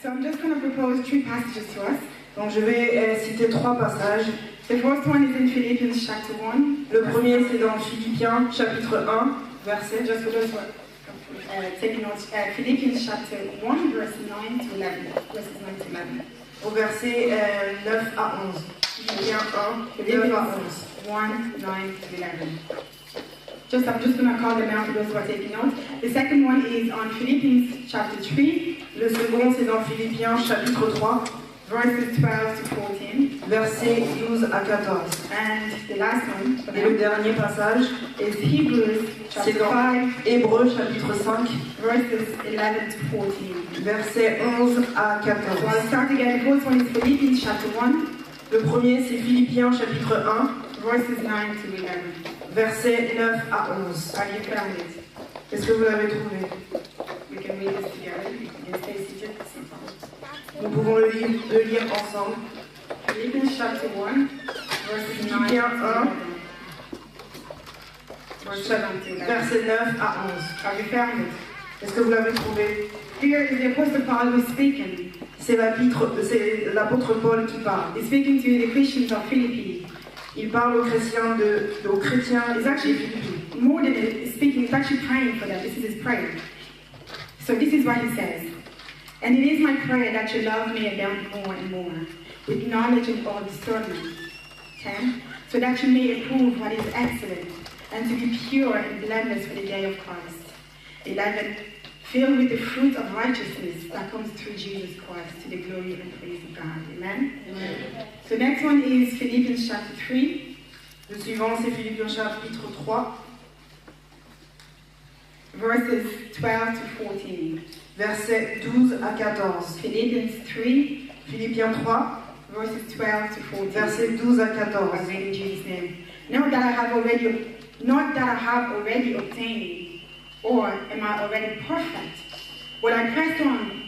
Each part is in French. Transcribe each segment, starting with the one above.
So I'm just going to propose 3 passages to us. Donc je vais citer 3 passages. The first one is in Philippians chapter 1. Le premier c'est dans Philippiens chapitre 1, verset. Just for those who are taking notes, Philippians chapter 1, verse 9 to 11. Verses 9 to 11. Au verset 9 à 11. Philippiens 1, 9 à 11. 1, 9 to 11. I'm just going to call them out for those who are taking notes. The second one is on Philippians chapter 3. Le second c'est dans Philippiens chapitre 3. Verses 12 to 14. Versets 12 à 14. And the last one, et le dernier passage, is Hebrews c'est chapter dans 5, Hébreux chapitre 5, verses 11 to 14. Versets 11 à 14. So I'll start again. The first one is Philippians chapter 1. Le premier c'est Philippiens chapitre 1, verses 9 to 11. Versets 9 à 11. Have you found it? Est-ce que vous l'avez trouvé? We can read this together. You can stay seated. Nous pouvons le lire ensemble. Philippians chapter 1, verses 9 Philippiens to 1, 11. Verse 7 to 11. versets 9 à 11. Have you found it? Est-ce que vous l'avez trouvé? Here is the Apostle Paul who is speaking. C'est l'apôtre Paul qui parle. He's speaking to the Christians of Philippi. Il parle aux chrétiens It's actually more than speaking, it's actually praying for them. This is his prayer. So this is what he says. And it is my prayer that your love may abound more and more, with knowledge and all discernment. 10. So that you may approve what is excellent, and to be pure and blameless for the day of Christ. 11. Filled with the fruit of righteousness that comes through Jesus Christ, to the glory and praise of God. Amen? Amen. So next one is Philippians chapter 3. Le suivant, c'est Philippiens chapitre 3, verses 12 to 14. Versets 12 à 14. Philippians 3, Philippiens 3, verses 12 to 14. Versets 12 à 14. I read in Jesus' name. Not that I have already obtained, or am I already perfect, but I press on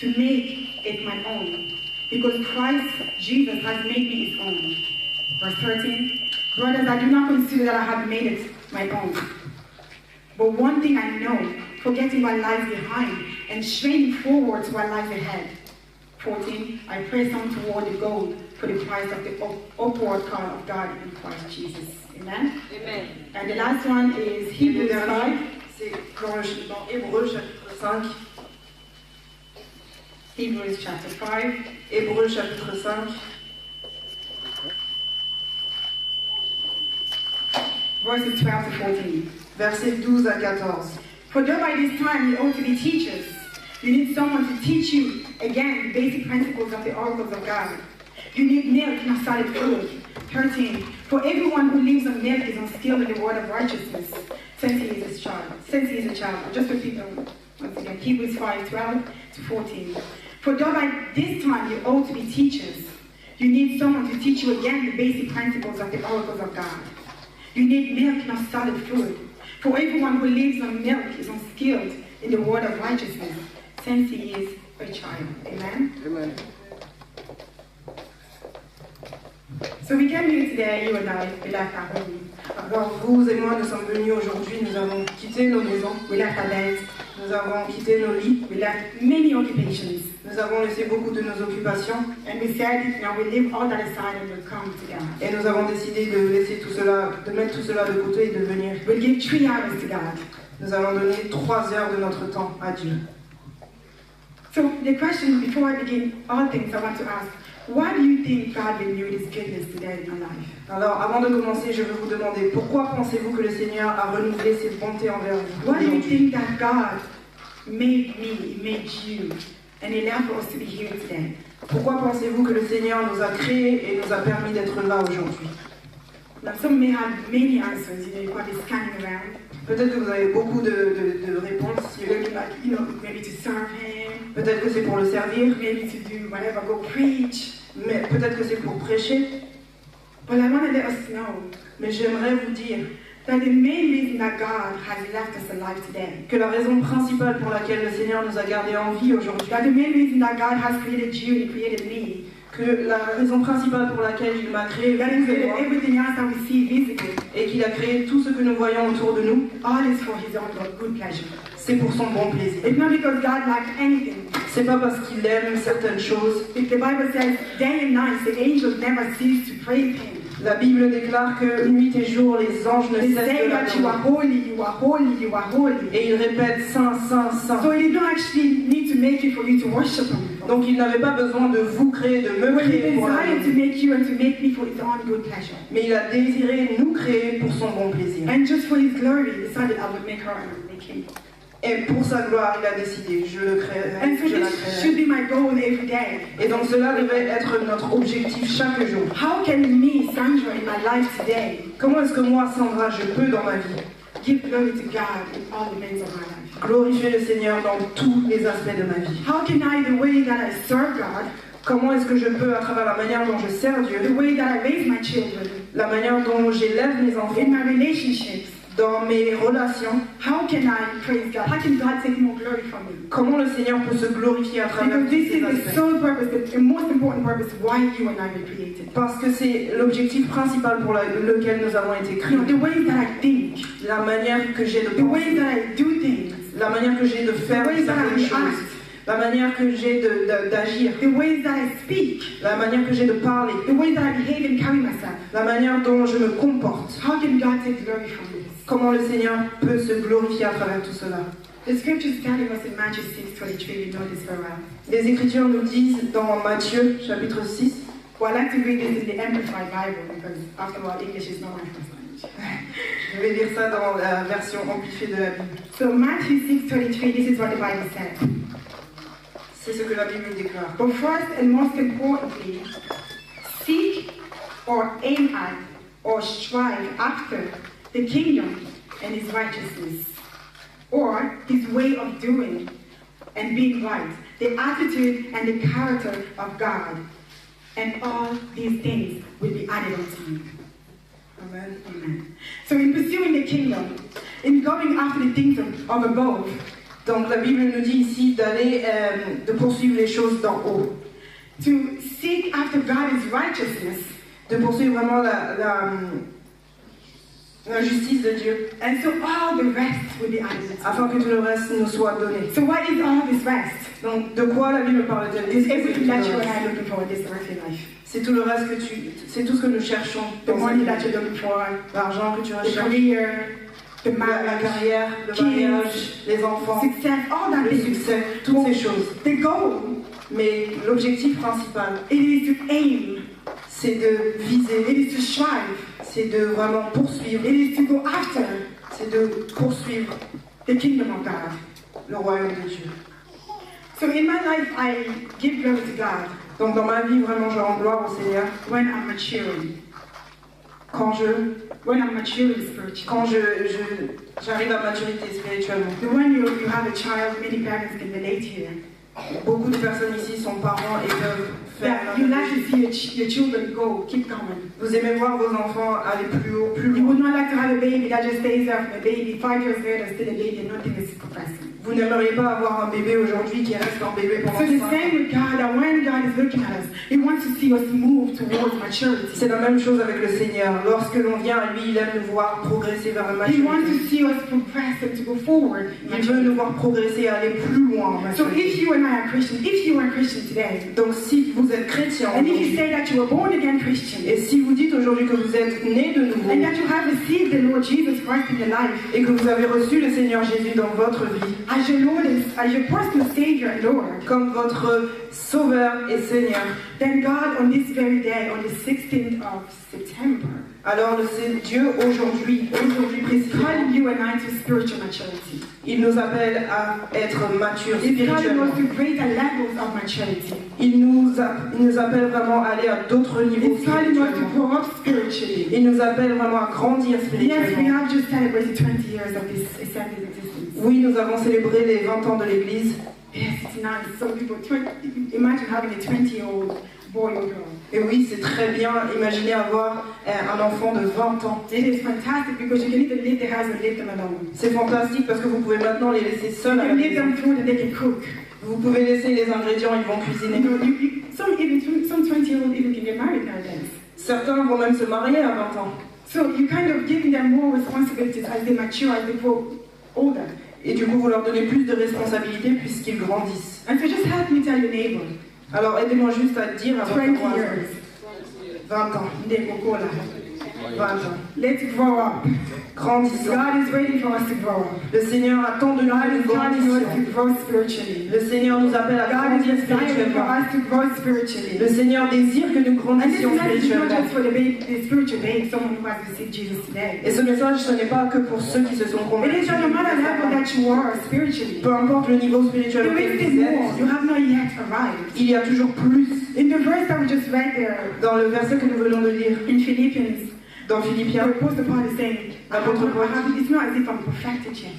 to make it my own, because Christ Jesus has made me his own. Verse 13. Brothers, I do not consider that I have made it my own. But one thing I know, forgetting what lies behind and straining forward to what lies ahead. 14. I press on toward the goal for the prize of the upward call of God in Christ Jesus. Amen? Amen. And the last one is Hebrews 5. C'est dans Hébreux chapitre 5. Hebrews chapter 5. Hébreux chapitre 5. Verses 12 to 14. Versets 12 à 14. For though by this time you ought to be teachers, you need someone to teach you again the basic principles of the oracles of God. You need milk, not solid food. 13. For everyone who lives on milk is unskilled in the word of righteousness, since he is a child. I'll just repeat them once again. Hebrews 5, 12 to 14. For though by this time you ought to be teachers, you need someone to teach you again the basic principles of the oracles of God. You need milk, not solid food. For everyone who lives on milk is unskilled in the word of righteousness, since he is a child. Amen? Amen. So we came here today, you and I, we left our home. Alors vous et moi, nous sommes venus aujourd'hui, nous avons quitté nos maisons, We left our beds. nous avons quitté nos lits, We left many occupations. nous avons laissé beaucoup de nos occupations And we said, we leave all that aside and we'll come to God. et nous avons décidé de laisser tout cela, de mettre tout cela de côté et de venir. We'll give 3 hours to God. Nous allons donner 3 heures de notre temps à Dieu. So the question, before I begin all things, I want to ask, why do you think God renewed His goodness today in your life? Alors, avant de commencer, je veux vous demander, pourquoi pensez-vous que le Seigneur a renouvelé ses bontés envers vous Why do you aujourd'hui? think that God made me, He made you, and He allowed for us to be here today? Pourquoi pensez-vous que le Seigneur nous a créés et nous a permis d'être là aujourd'hui? Now, some may have many answers. You probably scanning around. Peut-être que vous avez beaucoup de réponses. Maybe maybe to serve Him, Peut-être que c'est pour le servir, maybe to do whatever, go preach. mais peut-être que c'est pour prêcher. But I want to let us know Mais j'aimerais vous dire that the main reason that God has left us alive today, que la raison principale pour laquelle le Seigneur nous a gardés en vie aujourd'hui, that the main reason that God has created you and created me, que la raison principale pour laquelle il m'a créé that He vous et created moi, everything else that we see visibly, et qu'il a créé tout ce que nous voyons autour de nous, all is for His own good pleasure. c'est pour son bon plaisir. It's not because God likes anything. C'est pas parce qu'il aime certaines choses. If the Bible says day and night, the angels never cease to praise Him. La Bible déclare que nuit et jour, les anges ne They cessent say de that you are l'adorer. holy, you are holy, you are holy. Et ils répètent Saint, Saint, Saint. So He don't actually need to make it for you to worship Him. Donc il n'avait pas besoin de vous créer, de me But He créer pour desired to l'adorer. make you and to make me for His own good pleasure. Mais il a désiré nous créer pour son bon plaisir. And just for His glory, He decided I would make her and I would make him. Et pour sa gloire, il a décidé, je le créerai, And so je la this should créerai. be my goal every day. Et donc cela devait être notre objectif chaque jour. How can me, Sandra, in my life today, Comment est-ce que moi, Sandra, je peux dans ma vie give glory to God in all events of my life? glorifier le Seigneur dans tous les aspects de ma vie? How can I, the way that I serve God, Comment est-ce que je peux, à travers la manière dont je sers Dieu, the way that I raise my children, la manière dont j'élève mes enfants, in my relationships, dans mes relations, how can I praise God? How can God take more glory from me? comment le Seigneur peut se glorifier à travers Because tous this ces is the aspects? sole purpose, the most important purpose why you and I were created. Parce que c'est l'objectif principal pour lequel nous avons été créés. You know, the way that I think, La manière que j'ai de the way penser, that I do things, la manière que j'ai de faire the way that certaines I choses, act, la manière que j'ai d'agir, the way that I speak, la manière que j'ai de parler, the way that I behave and carry myself. la manière dont je me comporte. How can God take glory from this? Comment le Seigneur peut se glorifier à travers tout cela? The scriptures telling us in Matthew 6:23, we know this very well. Les Écritures nous disent dans Matthieu chapitre 6, Well, I like to read this in the Amplified Bible because, after all, English is not my first language. je vais lire ça dans la version amplifiée de la Bible. So, Matthew 6:23, this is what the Bible says. C'est ce que la Bible déclare. But first and most importantly, seek or aim at or strive after the kingdom and His righteousness, or His way of doing and being right, the attitude and the character of God, and all these things will be added unto you. Amen. Amen. So in pursuing the kingdom, in going after the things of above, Donc la Bible nous dit ici d'aller, de poursuivre les choses d'en haut, to seek after God's righteousness, de poursuivre vraiment la justice de Dieu, and so all the rest will be added unto afin que tout le reste nous soit donné. you. So what is all this rest? Donc de quoi la Bible parle-t-elle? It's Qu'est-ce que c'est everything tout that le you and reste? I are looking for in this earthly life. C'est tout le reste que c'est tout ce que nous cherchons. The dans money cette that vie. you're looking for, L'argent que tu the recherches, career, the la marriage, carrière, le kids, mariage, les enfants, success, all that le things. succès, toutes ces choses. The goal, Mais l'objectif principal, it is to aim, c'est de viser, it is to strive, c'est de vraiment poursuivre, it is to go after c'est de poursuivre the kingdom of God. le royaume de Dieu. So in my life, I give glory to God Donc dans ma vie, vraiment, je rends gloire au Seigneur when I'm maturing, quand when I'm maturing spiritually. j'arrive à maturité spirituellement. So when you have a child, many parents can relate here. Beaucoup de personnes ici sont parents et peuvent faire. That you like to see your children go, keep going. Vous aimez voir vos enfants aller plus haut, plus You would loin. not like to have a baby that just stays there from a baby, 5 years later, still a baby, and nothing is progressing. Vous n'aimeriez pas avoir un bébé aujourd'hui qui reste un bébé pendant So the 5 same ans. with God, that when God is looking at us, He wants to see us move towards maturity. C'est la même chose avec le Seigneur. Lorsque l'on vient à lui, il aime nous voir progresser vers la He wants maturité. to see us progress and to go forward. Il veut nous voir progresser, aller plus loin en So maturité. if you and I are Christian, if you are Christian today, Donc si vous êtes chrétien and if you aujourd'hui, say that you were born again Christian, et si vous dites aujourd'hui que vous êtes né de nouveau, and that you have received the Lord Jesus Christ in your life et que vous avez reçu le Seigneur Jésus dans votre vie, as your Lord and as your personal Savior and Lord, comme votre Sauveur et Seigneur, then God on this very day, on the 16th of September, alors le Dieu aujourd'hui précisément, calling you and I to spiritual maturity. il nous appelle à être matures He's calling spirituellement. us to greater levels of maturity. Il nous appelle vraiment à aller à d'autres niveaux He's calling us to spirituellement. grow up spiritually. Il nous appelle vraiment à grandir Yes, we spirituellement. have just celebrated 20 years of this assembly's existence. Oui, nous avons célébré les 20 ans de l'Église. Yes, it's nice. Some people, imagine having a 20-year-old boy or girl. Et oui, c'est très bien. Imaginez avoir un enfant de 20 ans. It is fantastic because you can either leave the house or leave them alone. C'est fantastique parce que vous pouvez maintenant les laisser You seuls à la can leave maison. them food and they can cook. Vous pouvez laisser les ingrédients, ils vont cuisiner. You know, some 20-year-old even can get married nowadays. Certains vont même se marier à 20 ans. So you kind of giving them more responsibilities as they mature, as they grow older. Et du coup, vous leur donnez plus de responsabilités puisqu'ils grandissent. And so just help me tell your neighbor, Alors aidez-moi juste à dire à votre 20 voisin, years, 20 ans, Ndekokola. 20 ans, Let's grow up. grandissons. God is waiting for us to grow up. Le Seigneur attend de nous God que is nous calling us grandissions. to grow spiritually. Le Seigneur nous appelle à God is grandir desiring for spirituellement. us to grow spiritually. Le Seigneur désire que nous And this grandissions message is not spirituellement. just for the spiritual babe, someone who has received Jesus today. Et ce message, ce n'est pas que pour ceux qui se sont It convertis. is on no matter level that you are spiritually. Peu importe le niveau spirituel There auquel is vous more. You êtes, have not yet arrived. il y a toujours plus. In the verse that we just read there, Dans le verset que nous venons de lire, in Philippians, dans the Philippiens, Apostle Paul is saying, it's not as if I'm perfected yet.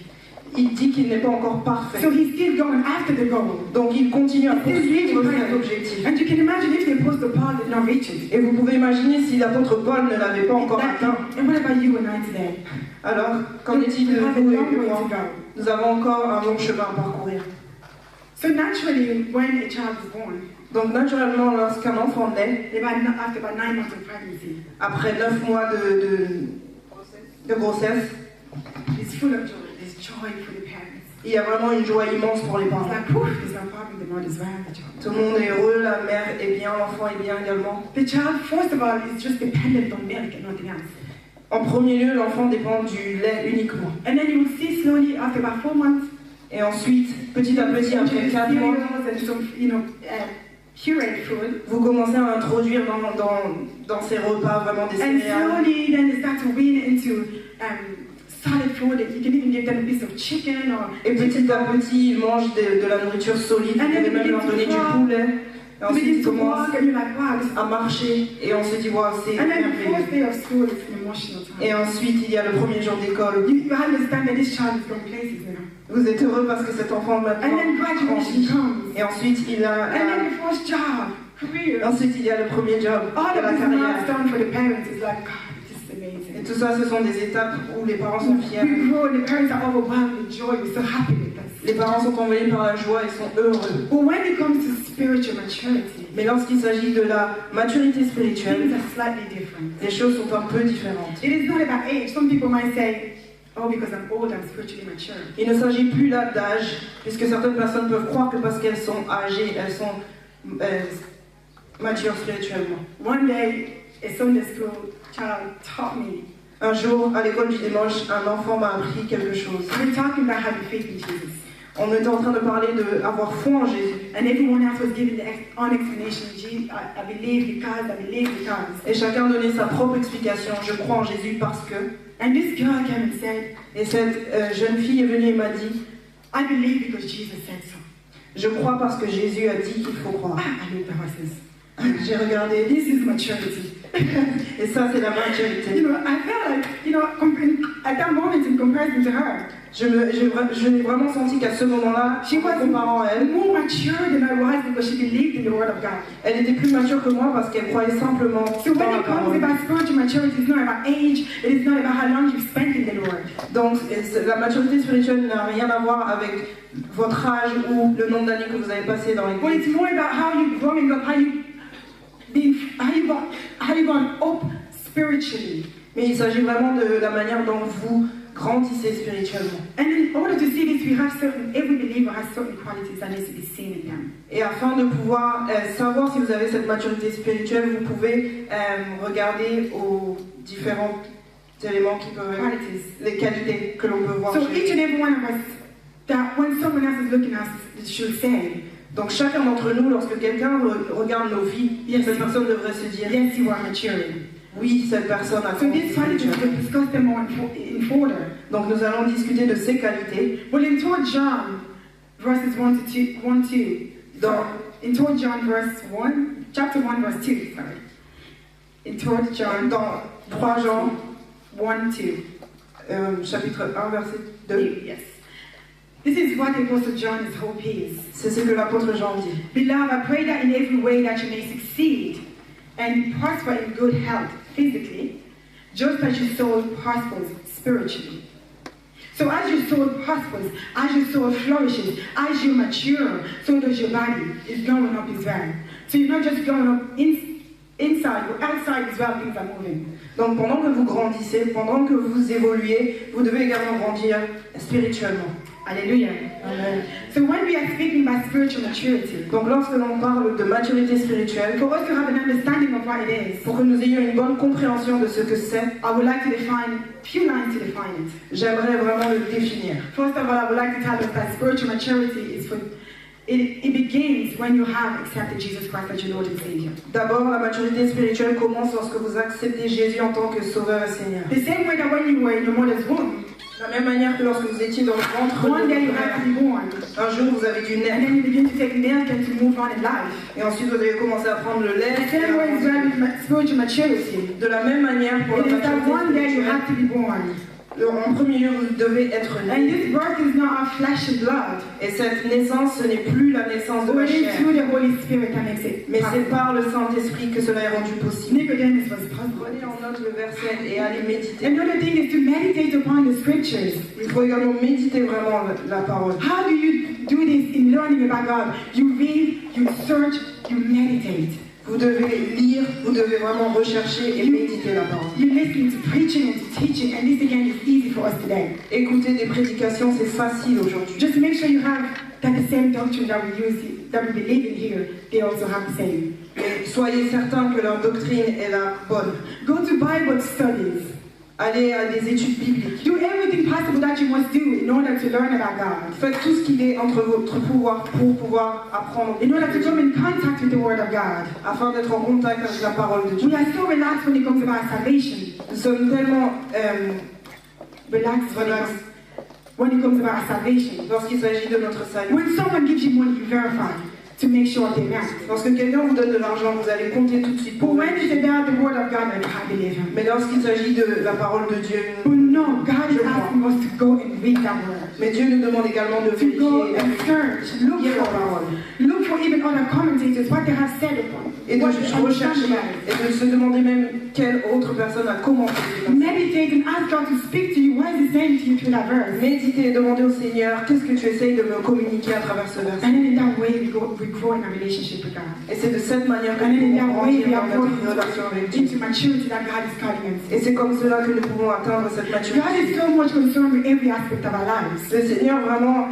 il dit qu'il n'est pas encore parfait. So he's still going after the goal. Donc il continue à He's still poursuivre reaching cet higher. objectif. And you can imagine if the Apostle Paul did not reach it. Et vous pouvez imaginer si l'apôtre Paul ne l'avait pas encore atteint. And what about you and I today? Alors, qu'en est-il de We have a vous et long de way moi? to go. Nous avons encore un long chemin à parcourir. So naturally, when a child is born, Donc naturellement, lorsqu'un enfant naît, after about 9 months of pregnancy, après 9 mois de grossesse, it's full of joy. There's joy for the parents. il y a vraiment une joie immense pour les It's parents. like, whew, there's no problem, the mother's around the child. Tout le monde est heureux, la mère est bien, l'enfant est bien également. The child, first of all, is just dependent on milk and nothing else. En premier lieu, l'enfant dépend du lait uniquement. And then you will see slowly after about 4 months, Et ensuite, petit à petit, après 4 mois, cereals and some, pureed food. vous commencez à introduire dans ces repas vraiment des And céréales. slowly, then they start to wean into solid food. You can even give them a piece of chicken or. Et petit à petit, ils mangent de la nourriture solide. Vous And then pouvez même begin leur to donner du walk. poulet. Et ensuite, Begin ils to commencent walk, and you're like, wow, this is. à marcher. Et on se dit, waouh, c'est And then the merveilleux. first day of school is an emotional time. Et ensuite, il y a le premier jour d'école. You understand that this child is going places now. Vous êtes heureux parce que cet enfant And maintenant then graduation grandit. comes. Et ensuite, il a, And then the first job, career. ensuite, il y a le premier job All de of la this carrière. milestone for the parents is like, God, this is Et amazing. tout ça, ce sont des étapes où les parents sont fiers. We grow and the parents are overwhelmed with joy. We're so happy with us. Les parents sont envoyés par la joie et sont heureux. But when it comes to spiritual maturity, Mais lorsqu'il s'agit de la maturité things spirituelle, are slightly different. les choses sont un peu différentes. It is not about age. Some people might say, oh, because I'm old, I'm spiritually mature. Il ne s'agit plus là d'âge, puisque certaines personnes peuvent croire que parce qu'elles sont âgées, elles sont matures spirituellement. One day, a Sunday school child taught me. Un jour, à l'école du dimanche, un enfant m'a appris quelque chose. We were talking about having faith in Jesus. On était en train de parler d'avoir foi en Jésus. And everyone else was giving the own explanation. I believe because. Et chacun donnait sa propre explication. Je crois en Jésus parce que. And this girl came and said, Et cette jeune fille est venue et m'a dit, I believe because Jesus said so. je crois parce que Jésus a dit qu'il faut croire. I looked at her and says, J'ai regardé, this is maturity. et ça c'est la maturité. You know, I felt like, at that moment in comparison to her, Je l'ai vraiment senti qu'à ce moment-là, she was comparant à elle, more mature than I was because she believed in the Word of God. elle était plus mature que moi parce qu'elle croyait simplement So when dans la it comes parole. about spiritual maturity, it's not about age, it is not about how long you've spent in the Lord. Donc la maturité spirituelle n'a rien à voir avec votre âge ou le nombre d'années que vous avez passé dans But l'église. it's more about how you're growing up, how you gone up spiritually. Mais il s'agit vraiment de la manière dont vous grandissez spirituellement. And in order to see this, every believer has certain qualities that needs to be seen in them. Et afin de pouvoir savoir si vous avez cette maturité spirituelle, vous pouvez regarder aux différents éléments qui peuvent être les qualités que l'on peut voir So chez each vous. and every one of us, that when someone else is looking at us, should say, Donc chacun d'entre nous, lorsque quelqu'un regarde nos vies, cette personne devrait se dire, yes, you are maturing. oui, cette personne a So grandi these qualities, spirituellement. we'll discuss them more in further. Donc nous allons discuter de ces qualités. Well, in 2 John, verses 1 to 2, in 2 John, chapter 1, verse 2, sorry. In 2 John, Dans 3 Jean, 1, 2. chapitre 1, verset 2. Yes. This is what the Apostle John's hope is. C'est ce que l'apôtre Jean dit. Beloved, I pray that in every way that you may succeed and prosper in good health physically, just as your soul prospers spiritually. So as your soul prospers, as your soul flourishes, as you mature, so does your body is growing up as well. So you're not just growing up inside, but outside as well, things are moving. Donc pendant que vous grandissez, pendant que vous évoluez, vous devez également grandir spirituellement. Hallelujah. Amen. So when we are speaking about spiritual maturity, Donc lorsque l'on parle de maturité spirituelle, for us to have an understanding of what it is, pour que nous ayons une bonne compréhension de ce que c'est, I would like to define a few lines to define it. j'aimerais vraiment le définir. First of all, I would like to tell us that spiritual maturity is for it begins when you have accepted Jesus Christ as your Lord and Savior. D'abord, la maturité spirituelle commence lorsque vous acceptez Jésus en tant que Sauveur et Seigneur. The same way that when you were in your mother's womb, De la même manière que lorsque vous étiez dans le ventre de one day you votre have to mère, be born, un jour vous avez dû and naître, then you begin to take milk and to move on in life. et ensuite vous avez commencé à prendre le lait. The same way is well with spiritual maturity. De la même manière pour It la is that one maturité day you spirituelle, have to be born. en premier lieu vous devez être And né. this birth is not of flesh and blood, Et cette naissance, ce n'est plus la naissance de but la it is chair, through the Holy Spirit that makes it mais c'est possible. par le Saint-Esprit que cela est rendu possible. Nicodemus was puzzled. Prenez en note le verset et allez méditer. Another thing is to meditate upon the scriptures. Il faut également méditer vraiment la parole. How do you do this in learning about God? You read, you search, you meditate. Vous devez lire, vous devez vraiment rechercher et méditer la parole. You listen to preaching and to teaching, and this again is easy for us today. Écouter des prédications, c'est facile aujourd'hui. Just make sure you have that the same doctrine that we use, that we believe in here, they also have the same. Mais soyez certains que leur doctrine est la bonne. Go to Bible studies. Allez à des études bibliques. Do everything possible that you must do in order to learn about God. Faites tout ce qu'il est entre votre pouvoir pour pouvoir apprendre, In order to come in contact with the Word of God. afin d'être en contact avec la parole de Dieu. We are so relaxed when it comes to our salvation. Nous sommes tellement Relaxed when it comes to our salvation. lorsqu'il s'agit de notre salut. When someone gives you money, you verify to make sure they match. Lorsque quelqu'un vous donne de l'argent, vous allez compter tout de suite But pour when vérifier. it's about the Word of God, I can't believe Him. Mais lorsqu'il s'agit de la parole de Dieu, But no, God is asking us to go and read that Word. mais Dieu nous demande également de To go vérifier and search, look lire la for parole. Look for even other commentators, what they have said upon. Et de What they rechercher understand about it. et de se demander même quelle autre personne a commenté. Meditate and ask God to speak to you. What is He saying to you through that verse? Méditer et demander au Seigneur qu'est-ce que tu essayes de me communiquer à travers ce verset. And then in that way, we grow in a relationship with God. Et c'est de cette manière que And nous then in pouvons that way, grandir we dans are notre growing relation avec Dieu. into maturity that God is calling us. Et c'est comme cela que nous pouvons atteindre cette God maturité. is so much concerned with every aspect of our lives. Le Seigneur vraiment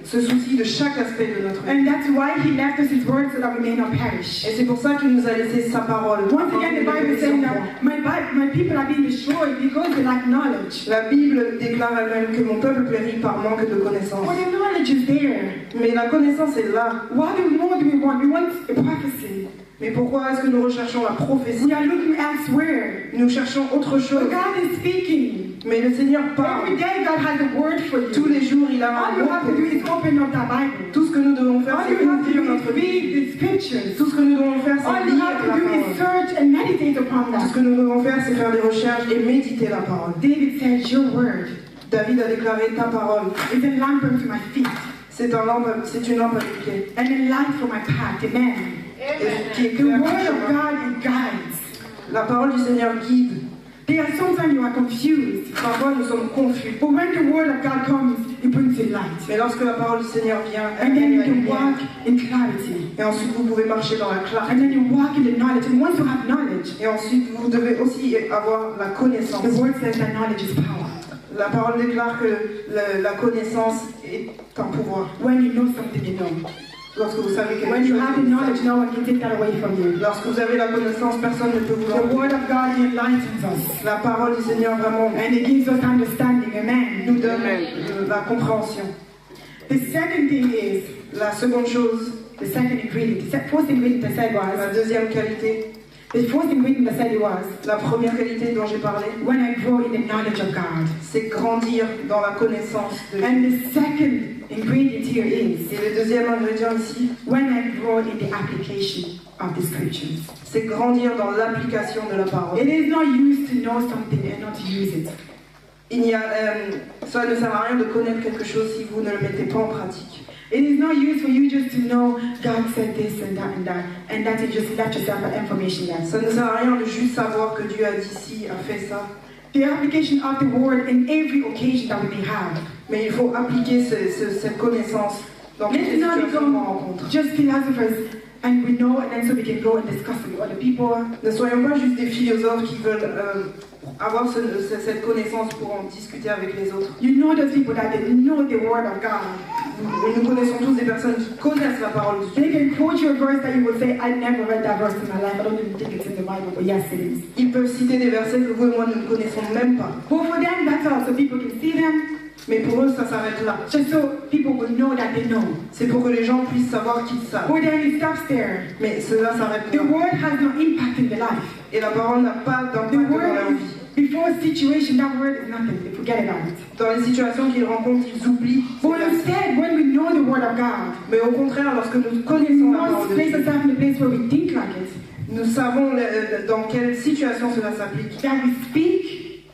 se soucie de chaque aspect de notre vie. And that's why He left us His word so that we may not perish. Et c'est pour ça qu'il nous a laissé sa parole. Once again, the Bible is saying that my people are being destroyed because they lack knowledge. La Bible déclare elle-même que mon peuple périt par manque de connaissance. But the knowledge is there. Mais la connaissance est là. What more do we want? We want a prophecy. Mais pourquoi est-ce que nous recherchons la prophétie? We are looking elsewhere. Nous cherchons autre chose. But God is speaking. Mais le Seigneur parle. Every day God has a word for Tous you. les jours, il a All un you mot have pour to do nous. is open up that Bible. Tout ce que nous devons faire, All c'est you have to ouvrir do notre is vie. read the scriptures. Tout ce que nous devons faire, All c'est you lire have la to do is parole. search and meditate upon Tout ce that. que nous devons faire, c'est faire des recherches et méditer la parole. David said, your word David a déclaré ta parole. is a lamp unto my feet C'est une lampe à mes pieds. and a light for my path. Amen. Et qui The éclaire word mon of chemin. God, it guides. La parole du Seigneur guide. There are sometimes you are confused. Parfois, nous sommes confus. But when the word of God comes, it brings you light. Mais lorsque la parole du Seigneur vient, elle And then vient you la can lumière. walk in clarity. Et ensuite, vous pouvez marcher dans la clarté. And then you walk in the knowledge. And once you have knowledge, Et ensuite, vous devez aussi avoir la connaissance. the word says that knowledge is power. La parole déclare que la connaissance est un pouvoir. When you know something, you know. Lorsque vous savez quelque When you chose, have the knowledge, no one can take that away from you. lorsque vous avez la connaissance, personne ne peut vous The l'enlever. word of God enlightens us. La parole du Seigneur vraiment And it gives us understanding. nous Amen. donne la compréhension. The second thing is, La seconde chose, the second ingredient. The first ingredient I said la was, deuxième qualité, the first ingredient I said it was, la première qualité dont j'ai parlé, when I grow in the knowledge of God. c'est grandir dans la connaissance de Dieu. And the second ingredient here is, Et le deuxième ingrédient ici, when I grow in the application of the scriptures. c'est grandir dans l'application de la parole. It is not used to know something and not to use it. Ça ne sert à rien de connaître quelque chose si vous ne le mettez pas en pratique. It is not used for you just to know God said this and that you just left yourself that information there. Ça ne sert à rien de juste savoir que Dieu a dit ci, a fait ça. The application of the word in every occasion that we may have. Mais il faut appliquer cette connaissance dans toutes les Let's not situations qu'on become rencontre. just philosophers and we know, and then so we can go and discuss it with other people. Ne soyons pas juste des philosophes qui veulent avoir cette connaissance pour en discuter avec les autres. You know those people that they know the word of God. Nous connaissons tous des personnes qui connaissent la parole de Dieu. They can quote you a verse that you will say, I never read that verse in my life. I don't even think it's in the Bible, but yes, it is. Ils peuvent citer des versets que vous et moi nous ne connaissons même pas. But for them, that's all. So people can see them, Mais pour eux, ça s'arrête là. just so people will know that they know. C'est pour que les gens puissent savoir qu'ils savent. But then it stops there. Mais cela s'arrête The là. word has no impact in their life. Et la parole n'a pas The d'impact dans word leur vie. is, before a situation, that word is nothing. They forget about it. Dans les situations qu'ils rencontrent, ils oublient. But instead, when we know the word of God, Mais au contraire, lorsque nous we connaissons la must parole de place Dieu, ourselves in a place where we think like it. nous savons dans quelle situation cela s'applique. That we speak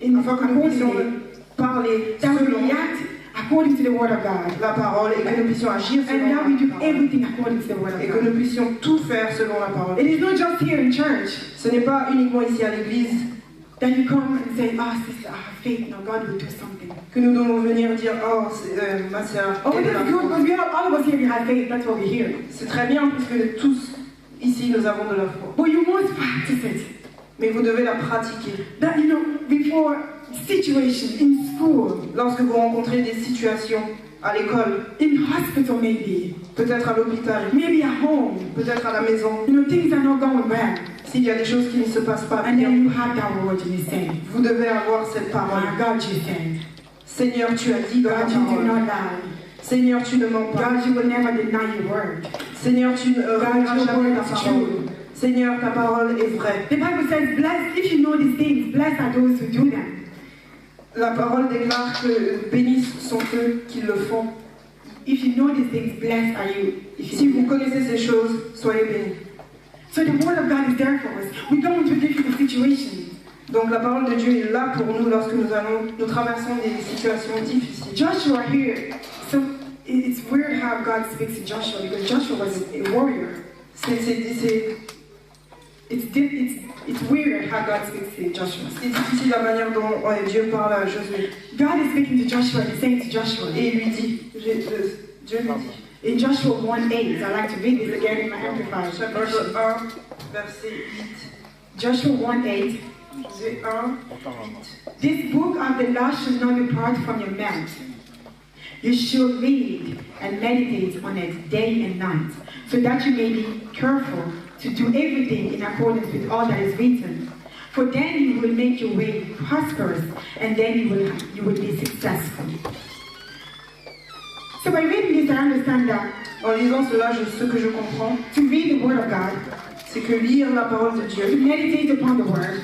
in Afin que nous puissions accordingly, parler that we selon react according to the word of God. la parole et que nous puissions agir And selon that we do la parole. everything according to the word of Et que nous God. puissions tout faire selon la parole. It is not just here in church Ce n'est pas uniquement ici à l'église that you come and say, oh, sister, I have faith, now God will do something. que nous devons venir dire oh ma sœur, Oh, aide-la. that's good, because we have, all of us here, we have faith, that's what we hear. C'est très bien puisque tous ici nous avons de la foi. But you must practice it. Mais vous devez la pratiquer. That, you know, before situation, in school, Lorsque vous rencontrez des situations à l'école, in hospital maybe, peut-être à l'hôpital, maybe at home, peut-être à la maison, you know, things are not going well. s'il y a des choses qui ne se passent pas And bien, then you have that word and you say, vous devez avoir cette parole. oh, God, you said, Seigneur, tu as dit dans ta God, you do parole. not lie. Seigneur, tu ne mens pas. God, you will never deny your word. Seigneur, tu ne renieras your jamais word ta is parole. true. Seigneur, ta parole est vraie. The Bible says, blessed, if you know these things, blessed are those who do them. La parole déclare que bénis sont ceux qui le font. If you know these things, blessed are you. If you Si do vous them. connaissez ces choses, soyez bénis. So the word of God is there for us. We go into difficult situations. Donc la parole de Dieu est là pour nous lorsque nous traversons des situations difficiles. Joshua here, so it's weird how God speaks to Joshua because Joshua was a warrior. It's weird how God speaks to Joshua. C'est difficile la manière dont Dieu parle à Josué. God is speaking to Joshua and he's saying to Joshua, Et il lui dit, Dieu lui dit, in Joshua 1:8, I like to read this again in my Amplified chapitre version. 1, verset 8. Joshua 1:8, Josué 1, 8. this book of the law should not depart from your mouth. You should read and meditate on it day and night, so that you may be careful to do everything in accordance with all that is written. For then you will make your way prosperous, and then you will be successful. So by reading this, I understand that En lisant cela, ce que je comprends, to read the Word of God, c'est que lire la parole de to Dieu, meditate upon the Word,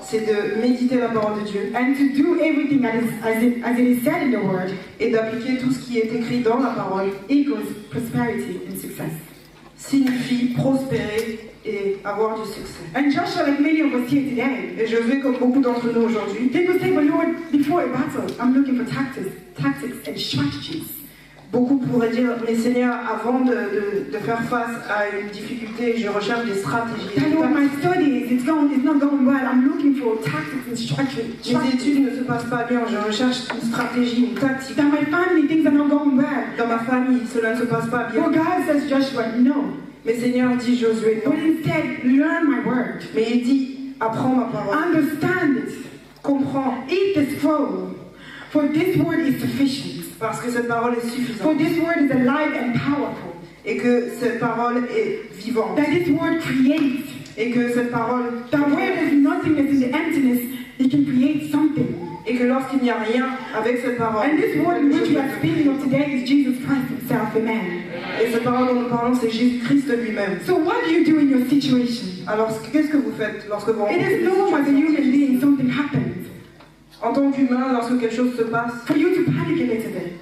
c'est de méditer la parole de Dieu and to do everything that is as it is said in the Word, et d'appliquer tout ce qui est écrit dans la parole equals prosperity and success. signifie prospérer et avoir du succès. And Joshua, like many of us here today, Et je vais, comme beaucoup d'entre nous aujourd'hui, they could say, but Lord, before a battle, I'm looking for tactics and strategies. beaucoup pourraient dire, mais Seigneur, avant de faire face à une difficulté, je recherche des stratégies. That Lord, my studies, it's not going well. I'm looking for tactics and strategies. Mes études ne se passent pas bien, je recherche une stratégie, une tactique. That my family, things are not going well. Dans ma famille, cela ne se passe pas bien. Well, God says, Joshua, no. Mais Seigneur dit Josué non. But instead, learn my word. Mais il dit, apprends ma parole, Understand it. comprends, Eat the scroll. For this word is sufficient. parce que cette parole est For suffisante. this word is alive and powerful. Et que cette parole est vivante. That this word creates. Et que cette parole, That where there's nothingness in the emptiness, it can create something. et que lorsqu'il n'y a rien avec cette parole, And this word which we are speaking of today is Jesus Christ himself, the man. et cette parole dont nous parlons, c'est Jésus-Christ lui-même. So what do you do in your situation? Alors, qu'est-ce que vous faites lorsque vous It rencontrez is des normal as a situations human being, something happens. En tant qu'humain, lorsque quelque chose se passe, For you to panic a little bit.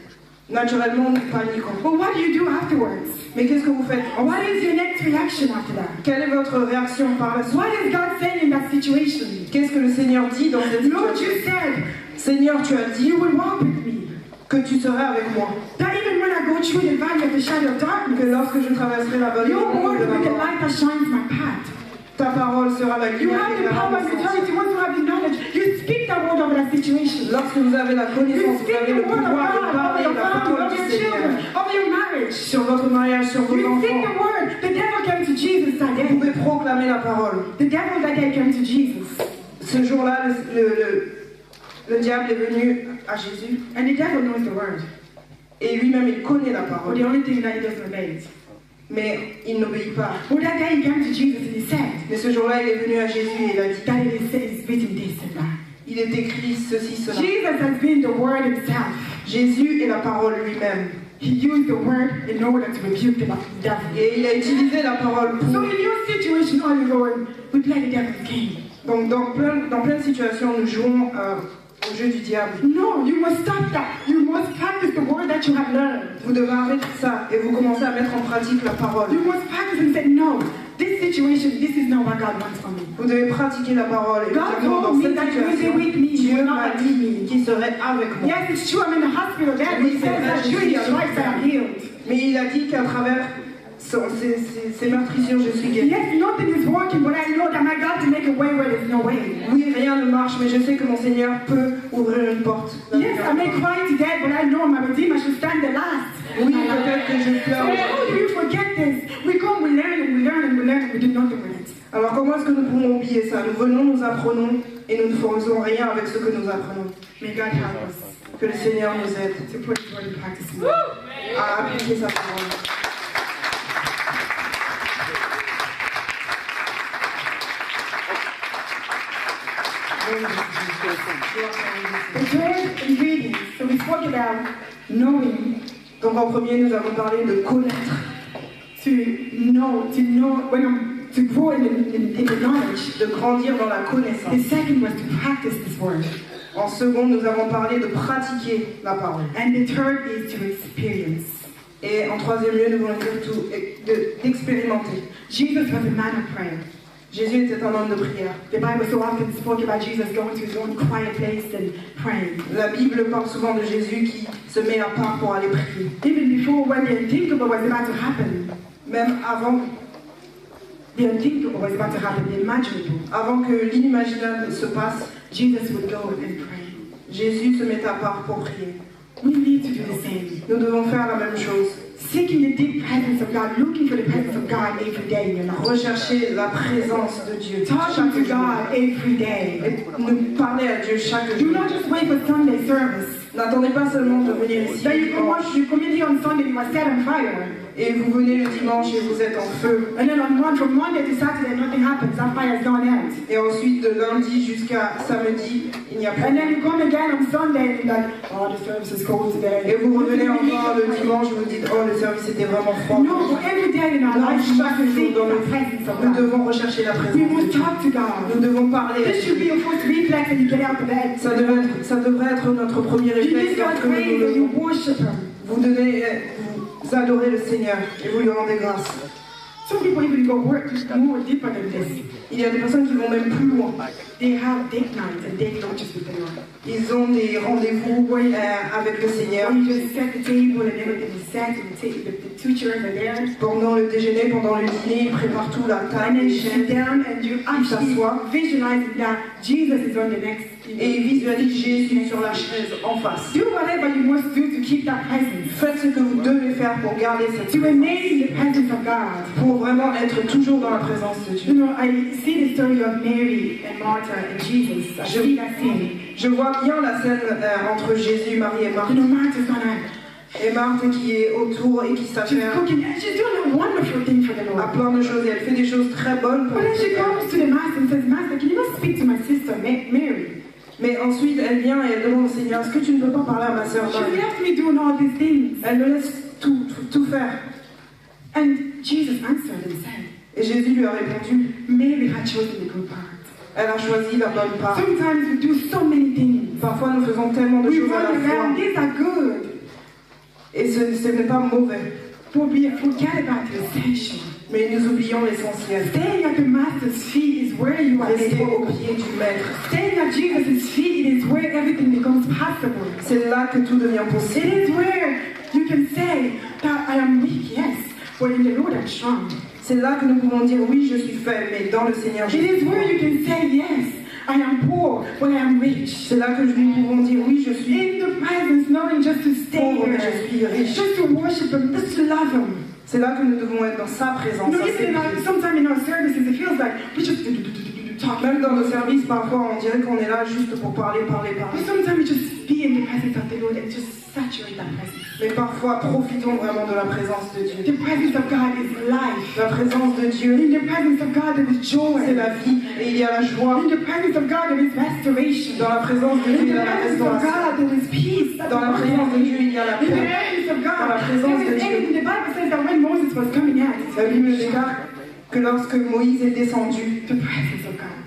naturellement, nous paniquons. But what do you do afterwards? Mais qu'est-ce que vous faites What is your next reaction after that? Quelle est votre réaction par la suite? What is God saying in that situation? Qu'est-ce que le Seigneur dit dans cette Lord, situation? you said Seigneur, tu as dit you will walk with me. que tu serais avec moi. That even when I go through the valley of the shadow of Que darkness, lorsque je traverserai la vallée your de word la will be the mort, light that shines my path. ta parole sera la You lumière have qui the verra power mon and sentier. authority. Once you have the knowledge, you speak that word over that situation. Lorsque vous avez la You connaissance, vous speak avez the le word of pouvoir de God over parler your la family, parole over du your Seigneur. children, over your marriage. sur votre mariage, sur vos You speak enfants. the word. The devil came to Jesus that Vous day. pouvez proclamer la parole. The devil that day came to Jesus. Ce jour-là, le diable est venu à Jésus And the devil knows the word. et lui-même il connaît la But parole, the only thing that he doesn't obey it. mais il n'obéit pas. Well, that day he came to Jesus and he said Mais ce jour-là, il est venu à Jésus et il a dit, that it is written this and that. il est écrit ceci, cela. Jesus has been the word himself. Jésus est la parole lui-même. He used the word in order to rebuke the devil. Et il a utilisé la parole So pour... in your situation, all you Lord, we play the devil's game. Donc dans plein de situations, nous jouons au jeu du diable. No, you must stop that. You must practice the word that you have learned. Vous devez arrêter ça et vous commencez à mettre en pratique la parole. You must practice and say, no, this situation, this is not what God wants for me. Vous devez pratiquer la parole et vous God dire, non, told dans me cette that you will be situation, with me. You Dieu will m'a not leave dit me. qu'il serait avec moi. Yes, it's true. I'm in the hospital bed, but he says that through his stripes I am healed. Mais il a dit qu'à travers ces meurtrissures, je suis guéri. Yes, nothing is working, but I know that my God can make a way where there's no way. Oui, rien ne marche, mais je sais que mon Seigneur peut ouvrir une porte. Yes, I may cry to death, but I know my Redeemer should stand the last. Oui, peut-être que je So pleure. how do you forget this? We come, we learn, and we learn, and we learn, and we do nothing with it. Alors comment est-ce que nous pouvons oublier ça? Nous venons, nous apprenons, et nous ne faisons rien avec ce que nous apprenons. May God help us Que le Seigneur nous aide to put His word in practice. à appliquer sa parole. The third ingredient, so we spoke about knowing, Donc en premier, nous avons parlé de connaître, to grow in the knowledge. de grandir dans la connaissance. The second was to practice this word. En second, nous avons parlé de pratiquer la parole. And the third is to experience. Et en troisième lieu, nous voulons dire d'expérimenter. Jesus was a man of prayer. Jésus était un homme de prière. The Bible so often spoke about Jesus going to his own quiet place and praying. La Bible parle souvent de Jésus qui se met à part pour aller prier. Even before when the unthinkable was about to happen, Même avant the unthinkable was about to happen, the imaginable, que l'inimaginable se passe, Jesus would go and pray. Jésus se met à part pour prier. We need to do the same. Nous devons faire la même chose. Seeking the deep presence of God, looking for the presence of God every day in your life. Rechercher la présence de Dieu Talking to chaque jour. God every day. Et nous parler à Dieu chaque Do jour. not just wait for Sunday service. N'attendez pas seulement de venir ici That le you come dimanche, you come in here on Sunday, you are set on fire. et vous venez le dimanche et vous êtes en feu. And then from Monday to Saturday, nothing happens. That fire's gone out. Et ensuite de lundi jusqu'à samedi, il n'y a plus. And then you come again on Sunday and you're like, oh, the service is cold today. Et vous revenez encore le dimanche, vous dites, oh le service était vraiment froid. No, every day in our life, we Chaque must jour seek dans the nos presence of nous God. devons rechercher la We présence de must Dieu. talk to God. Nous devons parler à This should Dieu. be your first reflex when you get out of bed. Ça devrait être notre premier You réflexe give God lorsque nous praise nous and you levons. worship Him. Vous adorez le Seigneur et vous lui rendez grâce. Some people even go work more deeper than this. Il y a des personnes qui vont même plus loin. They have date nights and date lunches with the Lord. Ils ont des rendez-vous avec le Seigneur. When you just set the table and everything is set and the two chairs are there. Pendant le déjeuner, pendant le dîner, ils préparent tout, la And table, then les you sit chaises. down and you actually s'assoient. visualize that Jesus is on the next. Et ils visualisent Jésus sur la chaise en face. Do whatever you must do to keep that presence. Faites ce que vous devez faire pour garder cette To remain in the presence of God. pour vraiment être toujours dans la présence de You Dieu. know, I see the story of Mary and Martha and Jesus. I see that scene. Je vois bien la scène entre Jésus, Marie et Marthe. You know, Martha's gonna, Et Marthe qui est autour et qui she's s'affaire cooking, and she's doing a wonderful thing for the à Lord. plein de choses et elle fait des choses très bonnes pour But le then she Seigneur. comes to the master and says, Master, can you not speak to my sister Mary? Mais ensuite, elle vient et elle demande au Seigneur, est-ce que tu ne peux pas parler à ma sœur She Marie? left me doing all these things. Elle me laisse tout faire. And Jesus answered and said, Et Jésus lui a répondu, Mary had chosen the good part. elle a choisi la bonne part. Sometimes we do so many things. Parfois, nous faisons tellement de We choses à run la around, fois. these are good. Et ce n'est pas mauvais. But we forget about the essential. Mais nous oublions l'essentiel. Staying at the master's feet is where you are Rester au able. pied du Maître. Staying at Jesus' feet is where everything becomes possible. C'est là que tout devient It possible. is where you can say that I am weak, yes, but in the Lord I'm strong. C'est là que nous pouvons dire, oui, je suis faible, mais dans le Seigneur, je It suis is where fort. you can say, yes, I am poor, but I am rich. C'est là que nous pouvons dire oui, je suis In the presence, knowing just to stay pauvre, mais here, je suis riche. just to worship Him, just to love Him. C'est là que nous devons être dans sa présence. You know, sa even sécurité. sometimes in our services, it feels like we just talk. Même dans nos services, parfois, on dirait qu'on est là juste pour parler. But sometimes we just be in the presence of the Lord and just saturate that presence. Mais parfois, profitons vraiment de la présence de Dieu. The presence of God is life. La présence de Dieu, In the presence of God, there is joy. c'est la vie et il y a la joie. In the presence of God, there is restoration. Dans la présence de Dieu, In il y the a la presence of restauration. God, there is peace. That's Dans la what présence de I'm Dieu, il y a la saying. In the paix. presence of Dans la God, présence there de is Dieu. everything. The Bible says that when Moses was coming out, La Bible déclare que lorsque Moïse est descendu, the presence of God.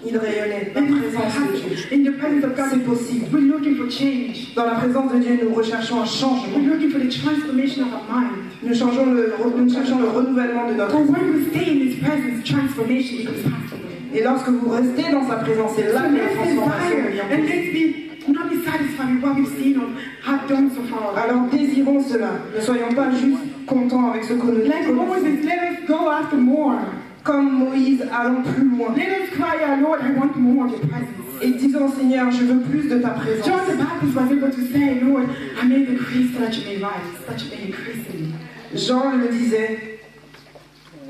il rayonnait la présence de Dieu. In the presence of God, C'est possible. we're looking for change. Dans la présence de Dieu, nous recherchons un changement. We're looking for the transformation of our mind. Nous cherchons le renouvellement de notre But vie. when we stay in His presence, transformation becomes possible. Et lorsque vous restez dans sa présence, c'est là So que la let's transformation desire devient and possible. let's not be satisfied with what we've seen or have done so far. Alors désirons cela. Ne soyons pas juste contents avec ce que nous Like connaissons. Moses, let us go after more. Comme Moïse, allons plus loin. Let us cry out, Lord, I want more of your presence. Et disons, Seigneur, je veux plus de ta John présence. the Baptist was able to say, Lord, I may decrease so that you may rise, that you may increase in me. Jean le disait,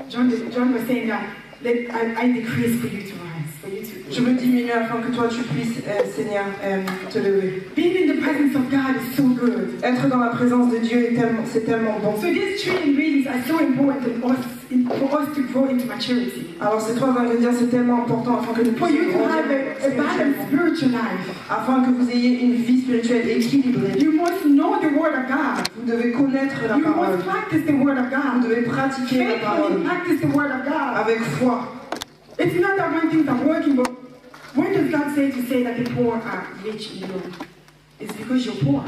John was saying that I decrease for you to rise, for you to. je veux diminuer afin que toi tu puisses, Seigneur, te lever. Being in the presence of God is so good. Être dans la présence de Dieu c'est tellement bon. So these three ingredients are so important for us to grow into maturity. Alors ces trois ingrédients c'est tellement important afin que nous For you puissions to grandir have a balanced spirituellement. spiritual life, Afin que vous ayez une vie spirituelle équilibrée. you must know the Word of God. Vous devez connaître la You parole. must practice the Word of Vous God. devez pratiquer la Faithfully parole practice the Word of God. avec foi. It's not that when things are working, but when does God say that the poor are rich in you? It's because you're poor.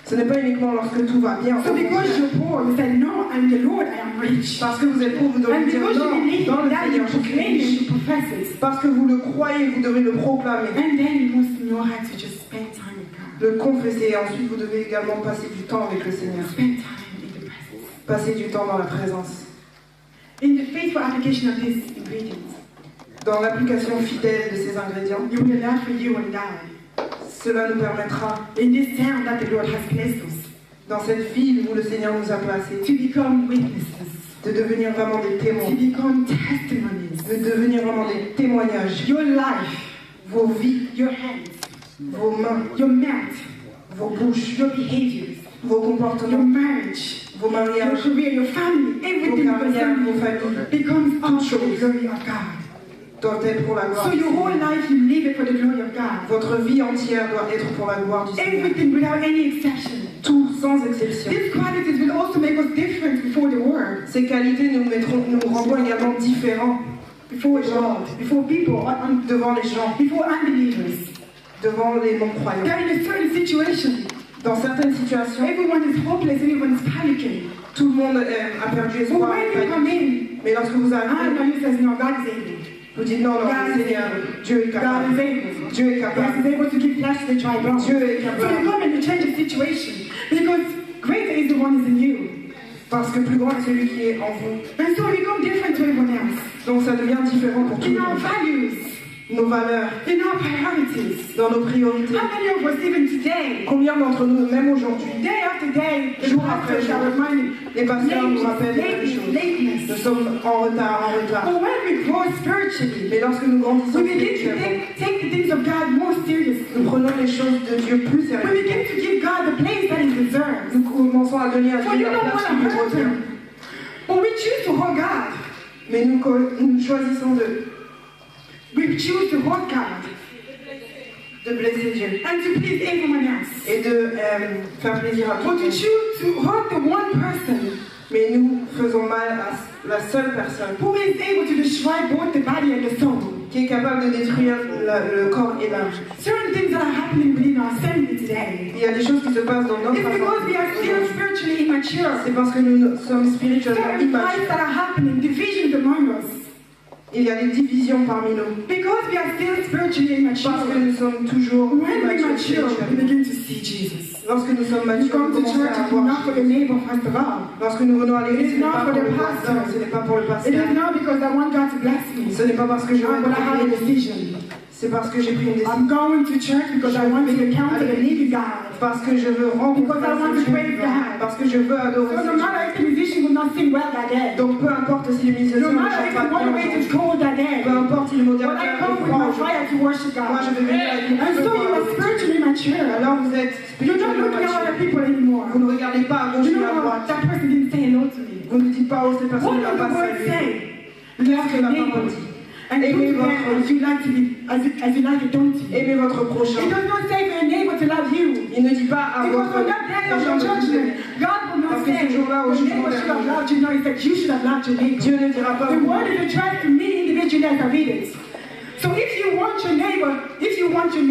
Ce n'est pas uniquement lorsque tout va bien. So because you're poor, you say, no, I'm the Lord, I am rich. Parce que vous êtes pauvre, vous devez And dire because you non believe dans le that, you Seigneur. Je suis proclaim riche. and you profess it. Parce que vous le croyez, vous devez le proclamer, And then you must know how to just spend time with God. le confesser. Et ensuite, vous devez également passer du temps avec le Seigneur. Spend time in the presence. Passer du temps dans la présence. In the faithful application of these ingredients, Dans l'application fidèle de ces ingrédients, you will allow for you and I, cela nous permettra, in this town that the Lord has placed us, dans cette ville où le Seigneur nous a placés, to become witnesses, de devenir vraiment des to témoins, become testimonies. de devenir vraiment des témoignages. Your life, Vos vies, your hands, vos mains, your mouth, vos bouches, your behaviors, vos your comportements, marriage, vos your mariages, career, your family, vos everything carrières, vos concerning familles, you becomes unto the glory of God. doivent être pour la gloire So du your whole Seigneur. life you live it for the glory of God. Votre vie entière doit être pour la gloire du Seigneur. Everything without any exception. Tout sans exception. These qualities will also make us different before the world, Ces qualités nous rendront également différents before God, before people, devant les gens, before unbelievers. devant les non-croyants. They're in a certain situation. Dans certaines situations, Everyone is hopeless, everyone is panicking. tout le monde a perdu But espoir. when you come in, Mais lorsque vous arrivez, and you says, no, God is able. vous dites non, non, God is Seigneur, able. Dieu est God capable. is able. Dieu est God capable. is able to give flesh to the dry bones. Dieu est So you capable. come and you change the situation because greater is the one is in you. Parce que plus grand est celui qui est en vous. And so we become different to everyone else. Donc ça devient différent pour tout In le our monde. values, Nos valeurs, in our priorities. dans nos priorités. How many of us even today, Combien d'entre nous, même aujourd'hui, day after day, the Jour après pastors jour, are reminding les pasteurs nous rappellent les lateness, choses. lateness. Nous sommes en retard, en retard. But when we grow spiritually, Mais lorsque nous grandissons we begin to spirituellement, take the things of God more seriously. nous prenons les choses de Dieu plus We sérieusement. begin to give God the place that He deserves. Nous commençons à donner à For Dieu you la don't place want qui to lui hurt revient. Him. But we choose to hold God. Mais nous choisissons We choose to hold God de blesser Dieu and to please everyone else. et de faire plaisir à tout But le to monde. choose to hurt the one person Mais nous faisons mal à la seule personne who is able to destroy both the body and the soul. qui est capable de détruire le corps et l'âme. Certain things that are happening within our assembly today. Il y a des choses qui se passent dans notre It's because we are still assemblée. spiritually immature. C'est parce que nous sommes spirituellement Certain fights immatures. that are happening, divisions among us. Il y a des divisions parmi nous. Because we are still spiritually Parce que immature. nous sommes toujours When we immatures mature, we spirituellement. begin to see Jesus. Lorsque nous sommes We matures, come nous to commençons church à not voir. for the neighbor, first of all. Lorsque nous venons à l'église, ce It is n'est not pas for pour the le pastor. pasteur, ce n'est pas pour le It pasteur. is not because I want God to bless me. Ce n'est pas parce que je veux But I have a être béni. decision. C'est parce que j'ai pris une décision. I'm going to church because I want to encounter the living God. Parce que je veux rencontrer Because I want to praise Dieu. God. Parce que je veux adorer So no Dieu. matter if the musician will not sing well that day, Donc peu importe si les musiciens no ne matter if chantent the pas bien moderator is aujourd'hui, cold that day, peu importe si le when modérateur I est come with froid my aujourd'hui, fire to worship moi je God. vais venir avec une And so you are spiritually mature. Alors vous êtes You're not spirituellement looking at other mature. people anymore. Vous ne regardez pas à gauche You et à know droite. that person didn't say hello to me. Vous ne dites pas oh cette personne What ne va does pas the word saluer. say? Qu'est-ce que la Love your parole neighbor. dit? And Aimez do them votre, as you like to be, as you like it done to you. aimez votre prochain. It does not say for your neighbor to love you. Il ne dit pas à Because votre on that day of prochain the de vous judgment, aimer. God will not Parce que say ce jour-là, au your jugement neighbor should have dernier, loved you. No, he said you should have loved your neighbor. Dieu ne dira pas The vous. word is addressed to me individually as I read it. So if you want your neighbor, if you want to love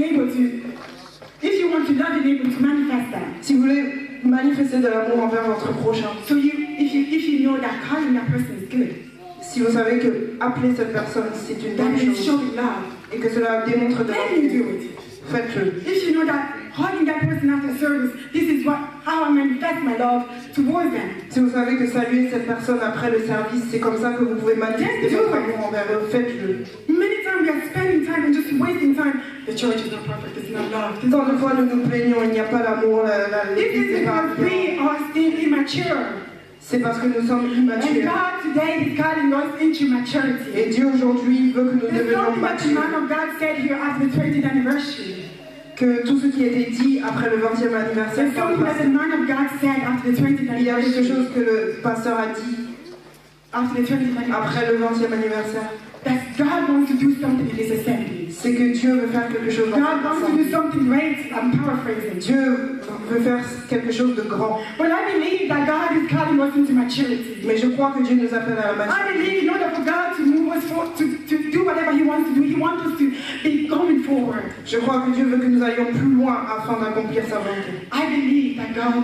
your neighbor to manifest that. Si vous voulez manifester de l'amour envers votre prochain, So if you know that calling that person is good, si vous savez que appeler cette personne c'est une that bonne is chose showing love, et que cela démontre de then you l'amour, do it. faites-le. If you know that hugging that person after service, this is how I manifest my love towards them. Si vous savez que saluer cette personne après le service, c'est comme ça que vous pouvez manifester votre amour envers eux, faites-le. Many times we are spending time and just wasting time. The church is not perfect, it's not love. Tant de fois nous nous plaignons, il n'y a pas l'amour, This l'église is n'est pas because we are still immature. C'est parce que nous sommes And immatures. God today is calling us into maturity. Et Dieu aujourd'hui veut que nous There's devenions something that the matures. man of God said here after the 20th anniversary. Que tout ce qui a été dit après le 20e anniversaire There's par le something that the pasteur. man of God said after the 20th Il y a quelque anniversary. chose que le pasteur a dit After the 20th anniversary. après le 20e anniversaire. That God wants to do something in this assembly. C'est que Dieu veut faire quelque chose dans God cette wants to do assemblée. something great. I'm paraphrasing. Dieu veut faire quelque chose de grand. But I believe that God is calling us into maturity. Mais je crois que Dieu nous appelle à la I maturité. believe in order for God to move us forward, to do whatever He wants to do, He wants us to be going forward. Je crois que Dieu veut que nous allions plus loin afin d'accomplir sa volonté. I believe that God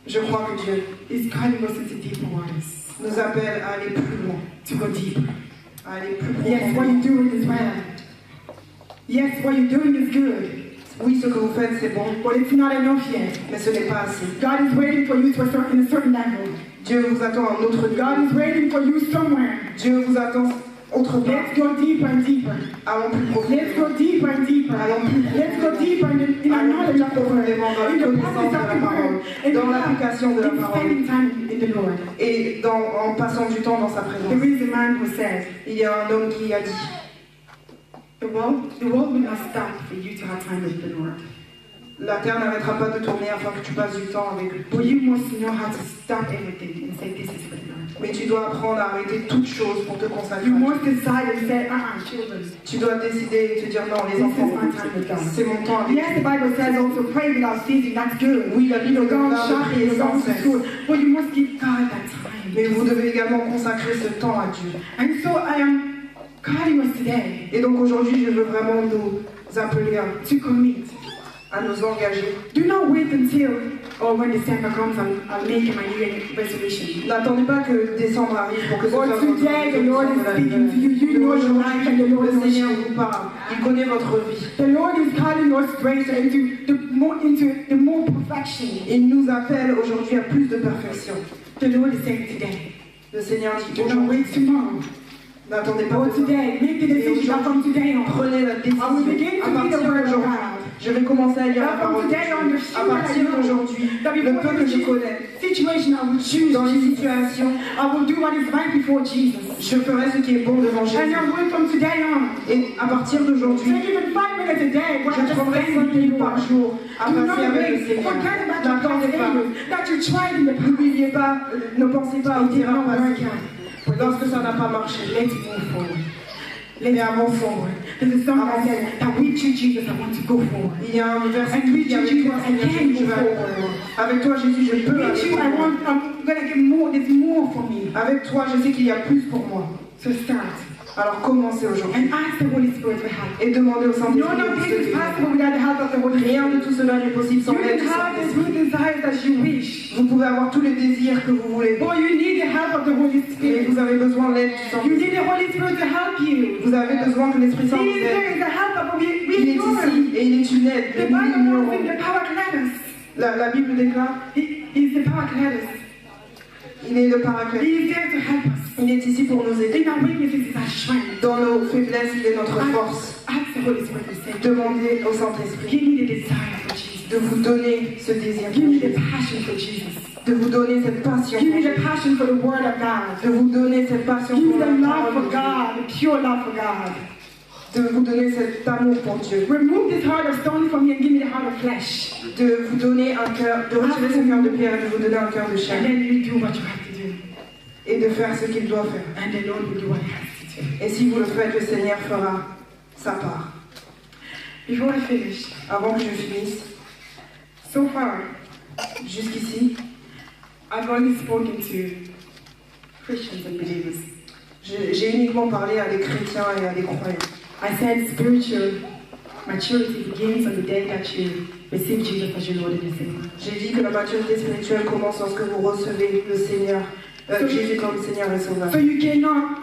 Je crois que Dieu is calling us into deeper waters, nous appelle à aller plus loin, to go deeper. à aller plus Yes, what profond. you're doing is well. Yes, what you're doing is good, Oui, ce que vous faites, c'est bon, but it's not enough yet. mais ce n'est pas assez. God is waiting for you to in a certain level. Dieu vous attend à un autre niveau. God is waiting for you somewhere. Dieu vous attend autre part, Let's go deeper and deeper. allons plus Let's profondément. go deeper and deeper. Let's go deeper in our knowledge of the word, Dans in the la practice connaissance of de the la parole, word, and dans l'application de la in parole, spending time in the Lord. et en passant du temps dans sa présence. There is a man who says, Il y a un homme qui a dit, the world will not stop for you to have time with the Lord. la terre n'arrêtera pas de tourner afin que tu passes du temps avec lui. But you must know how to stop everything and say, this is for the Lord. Mais tu dois apprendre à arrêter toute chose pour te consacrer. You à must Dieu. decide and say, children. Tu dois décider et te dire non, les This is enfants, my time with God. c'est mon temps avec Yes, the Bible says also pray without ceasing. That's good. Oui, la Bible You're going déclare de shopping, prier you're sans going to cesse. school. But you must give God that time. Mais vous devez également consacrer ce temps à Dieu. And so I am calling us today Et donc aujourd'hui, je veux vraiment nous appeler to commit. à nous engager. Do not wait until when December comes, I'll make my New Year resolution. N'attendez pas que décembre arrive pour que ce soit But votre today the Lord is speaking to you. You know your life and the Lord Le knows Seigneur you. vous parle. Il connaît votre vie. The Lord is calling us greater into the more perfection. Il nous appelle aujourd'hui à plus de perfection. The Lord is saying today. Le Seigneur dit Do not aujourd'hui, wait tomorrow. n'attendez pas But demain. today, make the decision from today on. Prenez la I will begin décision. À to read the partir word of d'aujourd'hui, God. je vais commencer à lire la That from parole de today on, the Dieu. À partir d'aujourd'hui, that le before peu que je every connais, situation I will choose dans les Jesus. situations, I will do what is right before Jesus. je ferai ce qui est bon devant And Jésus. I will from today on. Et à partir d'aujourd'hui, Take even 5 minutes a day. What je prendrai 5 minutes par jour à Do passer not avec le wait. Seigneur. Forget about your past N'attendez pas. failures that you tried in the past. N'oubliez pas, ne pensez pas au It did terrain not work passé. out. Lorsque ça n'a pas marché, Let's move forward. mais Let's avant move forward. There's a song that says that with you, Jesus, I want to go forward. il y a un verset And with qui dit you, avec Jesus, toi, I Seigneur, can je go vais aller forward. plus loin. Avec toi, Jésus, je peux aller With plus you, loin. I'm gonna get more. There's more for me. Avec toi, je sais qu'il y a plus pour moi. So start Alors commencez aujourd'hui and ask the Holy Spirit for help. et demandez au Saint-Esprit None of de this vous is aider. possible without the help of the Holy Rien de Spirit. tout cela n'est possible sans You l'aide can du have the Saint-Esprit. good desires as you wish, Vous pouvez avoir tous les désirs que vous voulez, but you need the help of the Holy mais Spirit. vous avez besoin de l'aide du You Saint-Esprit. need the Holy Spirit to help you. Vous avez besoin que l'Esprit Saint vous See, aide. there is a help of we Il est ignore. ici et il est une aide. The Mais nous Bible l'ignorons. calls him the Paracletus. La Bible déclare, He's the Paracletus. il est le Paraclet. He is there to help us. Il est ici pour nous aider. In our weaknesses is our strength. Dans nos faiblesses, il est notre force. Ask the Holy Spirit to say, Demandez au Saint-Esprit give me the desire for Jesus. de vous donner ce désir Give pour me the Jésus, passion for Jesus. de vous donner cette passion Give pour me the Jésus, passion for the Word of God. de vous donner cette passion Give me pour the la love parole for de Dieu, God, the pure love for God. de vous donner cet amour pour Dieu, Remove this heart of stone from me and give me the heart of flesh. de vous donner un cœur, de retirer ce cœur de pierre et de vous donner un cœur de chair, And then you do what you have to do. et de faire ce qu'il doit faire. And the Lord will do what He has to do. Et si vous le faites, le Seigneur fera sa part. Before I finish, Avant que je finisse, so far, jusqu'ici, I've only spoken to Christians and believers. j'ai uniquement parlé à des chrétiens et à des croyants. I said spiritual maturity begins on the day that you receive Jesus as your Lord and your Savior. J'ai dit que la maturité spirituelle commence lorsque vous recevez le Seigneur, Jésus comme Seigneur et Sauveur. So you cannot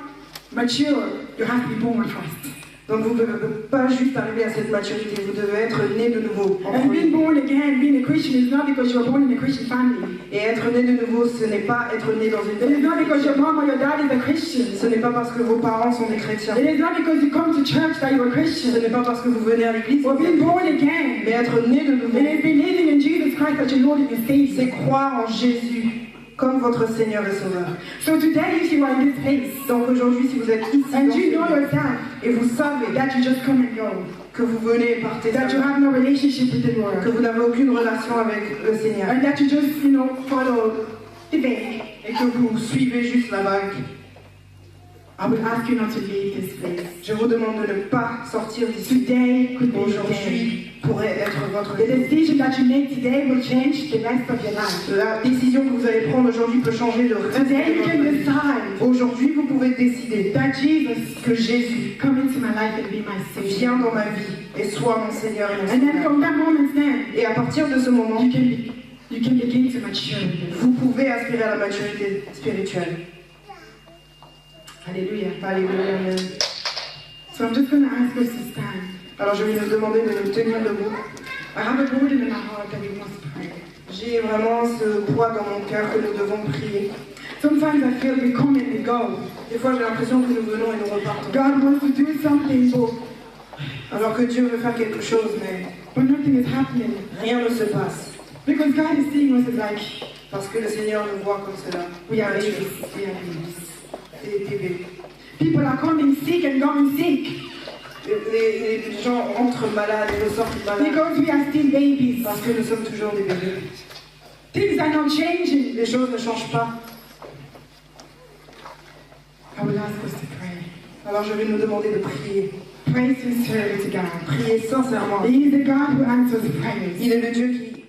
mature, you have to be born first. Donc vous ne pouvez pas juste arriver à cette maturité, vous devez être né de nouveau. en And being premier. born again, being a Christian, is not because you were born in a Christian family. Et être né de nouveau, ce n'est pas être né dans une It is famille. not because your mom or your dad is a Christian. Ce n'est pas parce que vos parents sont des chrétiens. It is not because you come to church that you're a Ce Christian. n'est pas parce que vous venez à l'église. Or being born Mais again. être né de nouveau, It is believing in Jesus Christ as your Lord and your c'est Savior. croire en Jésus comme votre Seigneur et Sauveur. So today, if you are in this place, Donc aujourd'hui, si vous êtes ici and dans you know ce lieu, yourself et vous savez that you just come and go, que vous venez et partez, that you seulement, have no relationship with the que Lord, vous n'avez aucune relation avec le Seigneur, and that you just, follow the vague, et que vous suivez juste la vague, I would ask you not to leave this place. je vous demande de ne pas sortir d'ici. Today could be your day. Aujourd'hui pourrait être votre The vie. decision that you make today will change the rest of your life. La décision que vous allez prendre aujourd'hui peut changer le reste de Today you votre can vie. decide Aujourd'hui, vous pouvez décider that Jesus que Jésus come into my life and be my Savior. vient dans ma vie et soit mon Seigneur et mon And then Sauveur. from that moment then, Et à partir de ce moment, you can begin to mature. with the vous Lord. pouvez aspirer à la maturité spirituelle. Hallelujah. Alléluia. Amen. So I'm just going to ask us to stand. Alors je vais vous demander de nous tenir debout. I have a burden in my heart that we must pray. J'ai vraiment ce poids dans mon cœur que nous devons prier. Sometimes I feel we come and we go. Des fois, j'ai l'impression que nous venons et nous repartons. God wants to do something, Alors que Dieu veut faire quelque chose, mais but nothing is happening. rien ne se passe. Because God is seeing us as like, Parce que le Seigneur nous voit comme cela. we are babies. We are babies. Des bébés. People are coming sick and going sick Les gens entrent malades et ressortent malades. because we are still babies. Parce que nous sommes toujours des bébés. Things are not changing. Les choses ne changent pas. I will ask us to pray. Alors je vais nous demander de prier. Pray sincerely to God. Prier sincèrement. He is the God who answers prayers. Il est le Dieu qui